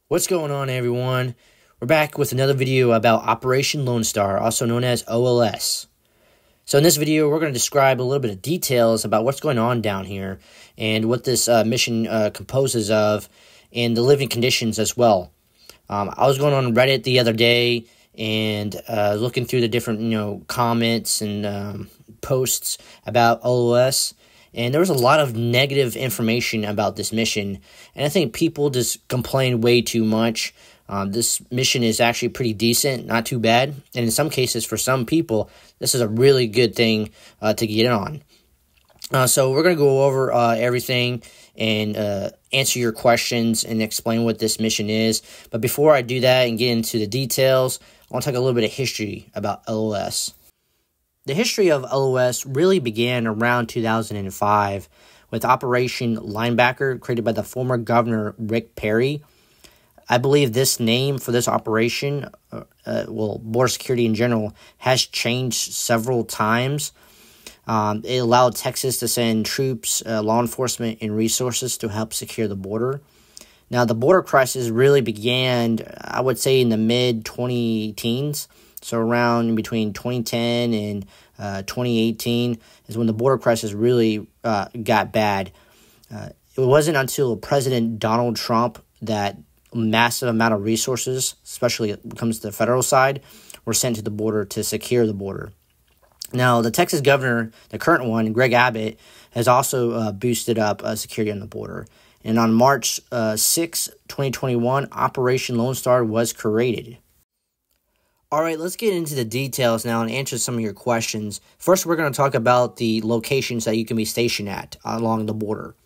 What's going on, everyone? We're back with another video about Operation Lone Star, also known as OLS. So in this video, we're going to describe a little bit of details about what's going on down here and what this mission composes of and the living conditions as well. I was going on Reddit the other day and looking through the different comments and posts about OLS. And there was a lot of negative information about this mission. And I think people just complain way too much. This mission is actually pretty decent, not too bad. And in some cases, for some people, this is a really good thing to get in on. So we're going to go over everything and answer your questions and explain what this mission is. But before I do that and get into the details, I want to talk a little bit of history about LOS. The history of LOS really began around 2005 with Operation Linebacker, created by the former governor Rick Perry. I believe this name for this operation, border security in general, has changed several times. It allowed Texas to send troops, law enforcement, and resources to help secure the border. Now, the border crisis really began, I would say, in the mid-2010s. So around between 2010 and 2018 is when the border crisis really got bad. It wasn't until President Donald Trump that massive amount of resources, especially when it comes to the federal side, were sent to the border to secure the border. Now, the Texas governor, the current one, Greg Abbott, has also boosted up security on the border. And on March 6, 2021, Operation Lone Star was created. All right, let's get into the details now and answer some of your questions. First, we're going to talk about the locations that you can be stationed at along the border.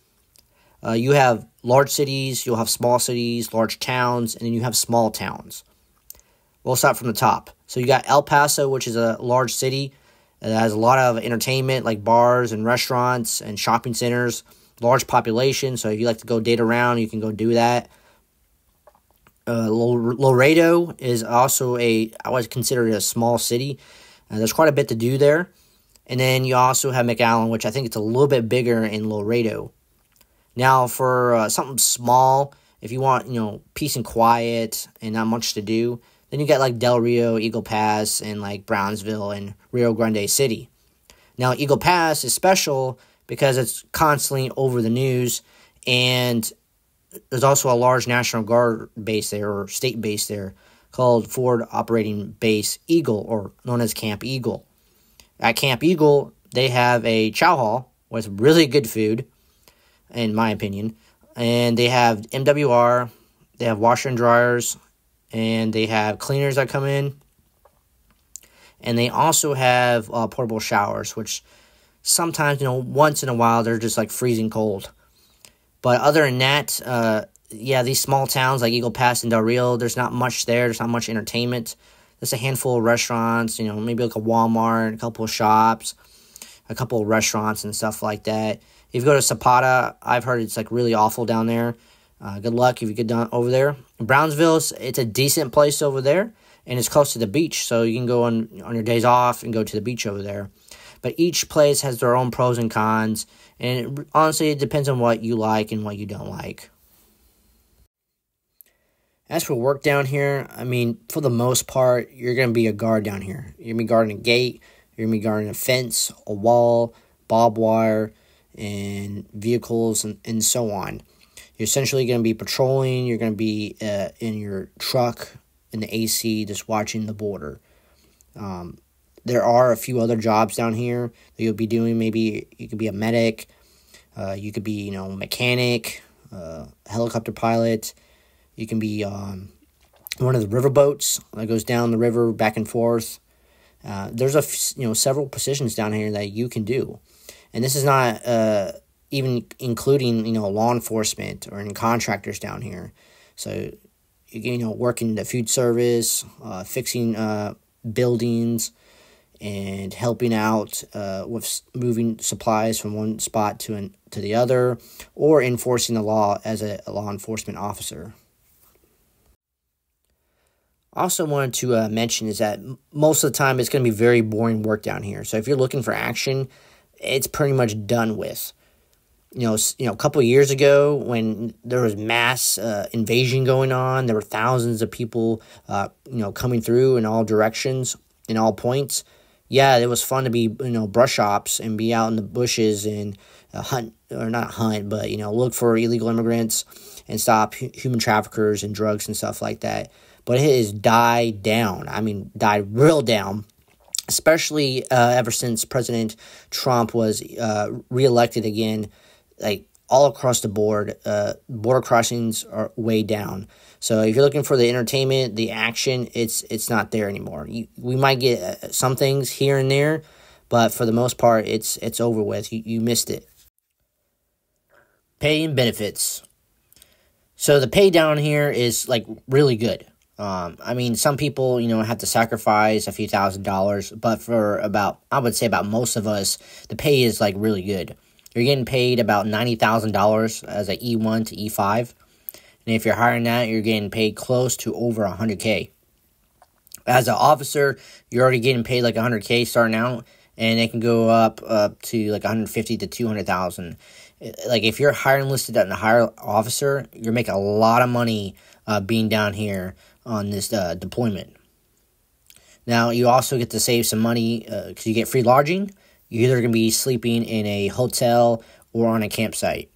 You have large cities, you'll have small cities, large towns, and then you have small towns. We'll start from the top. So you got El Paso, which is a large city that has a lot of entertainment like bars and restaurants and shopping centers, large population. So if you like to go date around, you can go do that. Laredo is also I would consider it a small city. There's quite a bit to do there. And then you also have McAllen, which I think it's a little bit bigger in Laredo. Now, for something small, if you want, peace and quiet and not much to do, then you got like Del Rio, Eagle Pass, and like Brownsville and Rio Grande City. Now, Eagle Pass is special because it's constantly over the news, and there's also a large National Guard base there, or state base there, called Forward Operating Base Eagle, or known as Camp Eagle. At Camp Eagle, they have a chow hall with really good food, in my opinion. And they have MWR, they have washer and dryers, and they have cleaners that come in. And they also have portable showers, which sometimes, once in a while, they're just like freezing cold. But other than that, these small towns like Eagle Pass and Del Rio, there's not much there. There's not much entertainment. There's a handful of restaurants, maybe like a Walmart, a couple of shops, a couple of restaurants and stuff like that. If you go to Zapata, I've heard it's like really awful down there. Good luck if you get down over there. Brownsville, it's a decent place over there, and it's close to the beach, so you can go on your days off and go to the beach over there. But each place has their own pros and cons, and honestly, it depends on what you like and what you don't like. As for work down here, for the most part, you're going to be a guard down here. You're going to be guarding a gate, you're going to be guarding a fence, a wall, barbed wire, and vehicles, and so on. You're essentially going to be patrolling, you're going to be in your truck, in the AC, just watching the border. There are a few other jobs down here that you'll be doing. Maybe you could be a medic. You could be, mechanic, helicopter pilot. You can be one of the river boats that goes down the river back and forth. There's several positions down here that you can do, and this is not even including law enforcement or any contractors down here. So you work in the food service, fixing buildings, and helping out with moving supplies from one spot to the other, or enforcing the law as a law enforcement officer. Also wanted to mention is that most of the time it's going to be very boring work down here. So if you're looking for action, it's pretty much done with. A couple of years ago when there was mass invasion going on, there were thousands of people, coming through in all directions, in all points. Yeah, it was fun to be, brush ops and be out in the bushes and hunt, or not hunt, but, look for illegal immigrants and stop human traffickers and drugs and stuff like that. But it has died down. I mean, died real down. Especially ever since President Trump was reelected again, like all across the board, border crossings are way down. So if you're looking for the entertainment, the action, it's not there anymore. We might get some things here and there, but for the most part, it's over with. You missed it. Pay and benefits. So the pay down here is like really good. Some people, have to sacrifice a few $1,000s, but I would say about most of us, the pay is like really good. You're getting paid about $90,000 as an E1 to E5. And if you're higher than that, you're getting paid close to over $100K. As an officer, you're already getting paid like $100K starting out, and it can go up to like $150,000 to $200,000. Like if you're higher enlisted than a higher officer, you're making a lot of money being down here on this deployment. Now, you also get to save some money because you get free lodging. You're either going to be sleeping in a hotel or on a campsite.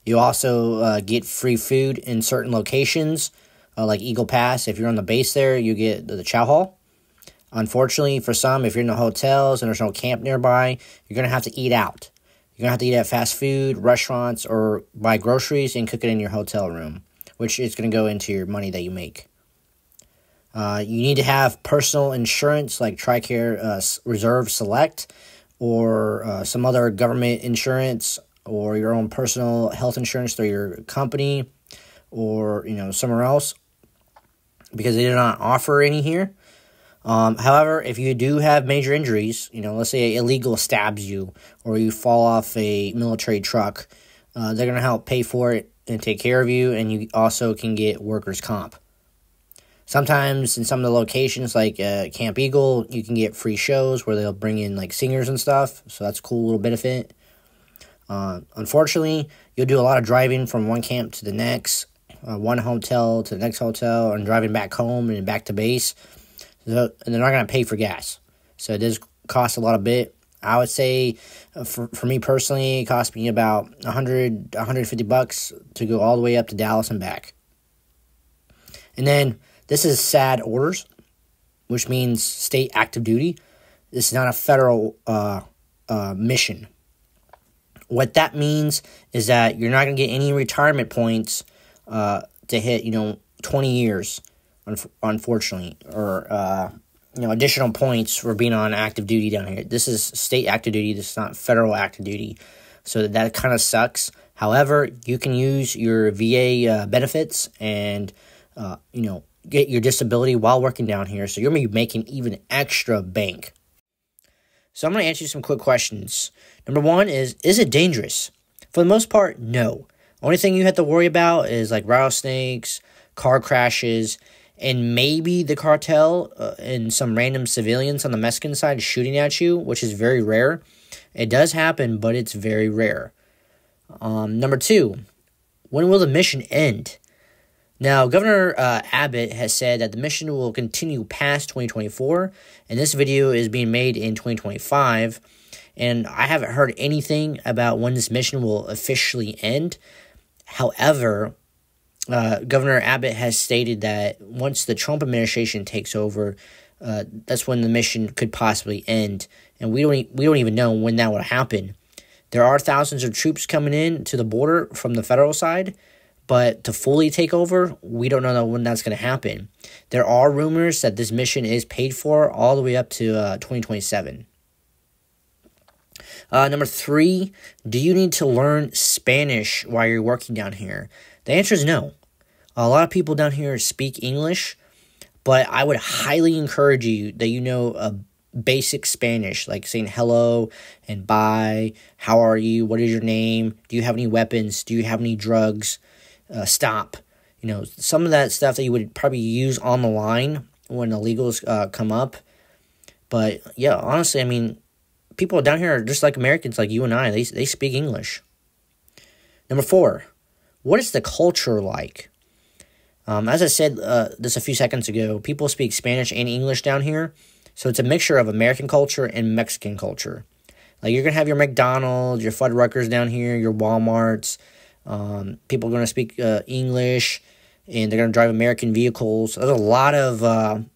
You also get free food in certain locations, like Eagle Pass. If you're on the base there, you get the chow hall. Unfortunately, for some, if you're in the hotels and there's no camp nearby, you're going to have to eat out. You're going to have to eat at fast food, restaurants, or buy groceries and cook it in your hotel room, which is going to go into your money that you make. You need to have personal insurance like TRICARE Reserve Select or some other government insurance or your own personal health insurance through your company or, somewhere else because they do not offer any here. However, if you do have major injuries, let's say an illegal stabs you or you fall off a military truck, they're going to help pay for it and take care of you, and you also can get workers' comp. Sometimes in some of the locations like Camp Eagle, you can get free shows where they'll bring in like singers and stuff, so that's a cool little benefit. Unfortunately, you'll do a lot of driving from one camp to the next, one hotel to the next hotel, and driving back home and back to base. So, and they're not going to pay for gas. So it does cost a lot of bit. I would say, for me personally, it cost me about $150 to go all the way up to Dallas and back. And then, this is SAD orders, which means state active duty. This is not a federal mission. What that means is that you're not going to get any retirement points to hit, 20 years, unfortunately, or additional points for being on active duty down here. This is state active duty. This is not federal active duty. So that kind of sucks. However, you can use your VA benefits and, get your disability while working down here. So you're going to be making even extra bank. So I'm going to answer you some quick questions. Number one is it dangerous? For the most part, no. Only thing you have to worry about is like rattlesnakes, car crashes, and maybe the cartel and some random civilians on the Mexican side shooting at you, which is very rare. It does happen, but it's very rare. Number two, when will the mission end? Now, Governor Abbott has said that the mission will continue past 2024, and this video is being made in 2025, and I haven't heard anything about when this mission will officially end. However, Governor Abbott has stated that once the Trump administration takes over, that's when the mission could possibly end, and we don't even know when that will happen. There are thousands of troops coming in to the border from the federal side, but to fully take over, we don't know when that's going to happen. There are rumors that this mission is paid for all the way up to 2027. Number three, do you need to learn Spanish while you're working down here? The answer is no. A lot of people down here speak English, but I would highly encourage you that you know a basic Spanish, like saying hello and bye, how are you, what is your name, do you have any weapons, do you have any drugs, stop. Some of that stuff that you would probably use on the line when illegals come up. But yeah, honestly, people down here are just like Americans, like you and I. They speak English. Number 4, what is the culture like? As I said just a few seconds ago, people speak Spanish and English down here. So it's a mixture of American culture and Mexican culture. Like, you're going to have your McDonald's, your Fuddruckers down here, your Walmarts. People are going to speak English, and they're going to drive American vehicles. There's a lot of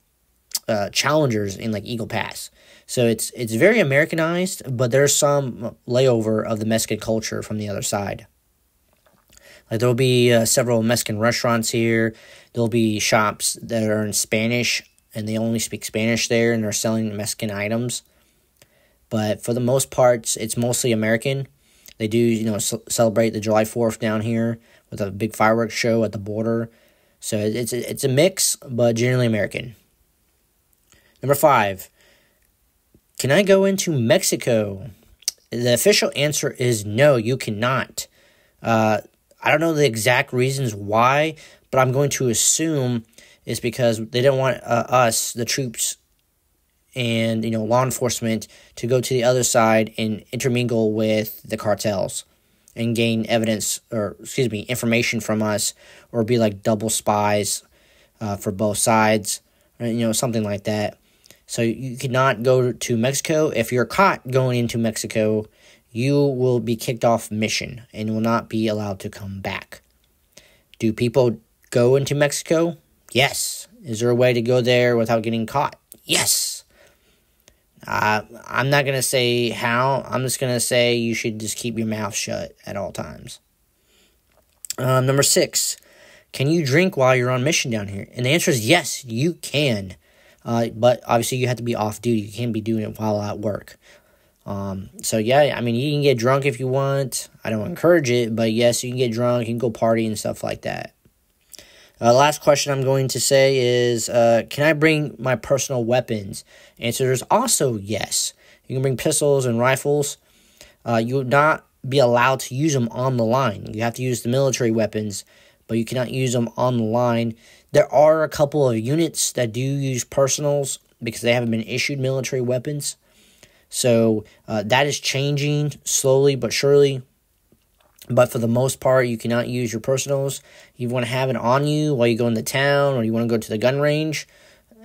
challengers in, like, Eagle Pass. So it's very Americanized, but there's some layover of the Mexican culture from the other side. Like, there'll be several Mexican restaurants here. There'll be shops that are in Spanish, and they only speak Spanish there, and they're selling Mexican items. But for the most part, it's mostly American. They do, celebrate the July 4th down here with a big fireworks show at the border. So it's a mix, but generally American. Number 5, can I go into Mexico? The official answer is no, you cannot. I don't know the exact reasons why, but I'm going to assume it's because they don't want us, the troops, and law enforcement, to go to the other side and intermingle with the cartels and gain information from us, or be like double spies for both sides, or, something like that. So you cannot go to Mexico. If you're caught going into Mexico, you will be kicked off mission and will not be allowed to come back. Do people go into Mexico? Yes. Is there a way to go there without getting caught? Yes. I'm not going to say how. I'm just going to say you should just keep your mouth shut at all times. Number 6, can you drink while you're on mission down here? And the answer is yes, you can. But obviously you have to be off duty. You can't be doing it while at work. So yeah, I mean, you can get drunk if you want. I don't encourage it, but yes, you can get drunk, you can go party and stuff like that. Last question I'm going to say is, can I bring my personal weapons? Answer is also yes. You can bring pistols and rifles. You would not be allowed to use them on the line. You have to use the military weapons, but you cannot use them on the line. There are a couple of units that do use personals because they haven't been issued military weapons. So that is changing slowly but surely. But for the most part, you cannot use your personals. You want to have it on you while you go into town, or you want to go to the gun range,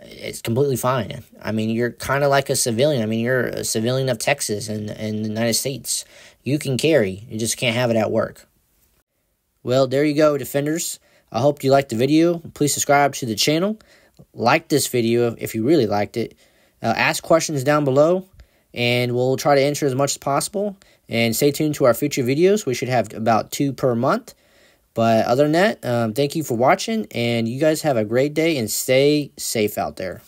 it's completely fine. I mean, you're kind of like a civilian. I mean, you're a civilian of Texas and the United States. You can carry. You just can't have it at work. Well, there you go, Defenders. I hope you liked the video. Please subscribe to the channel. Like this video if you really liked it. Ask questions down below, and we'll try to answer as much as possible. And stay tuned to our future videos. We should have about 2 per month. But other than that, thank you for watching, and you guys have a great day and stay safe out there.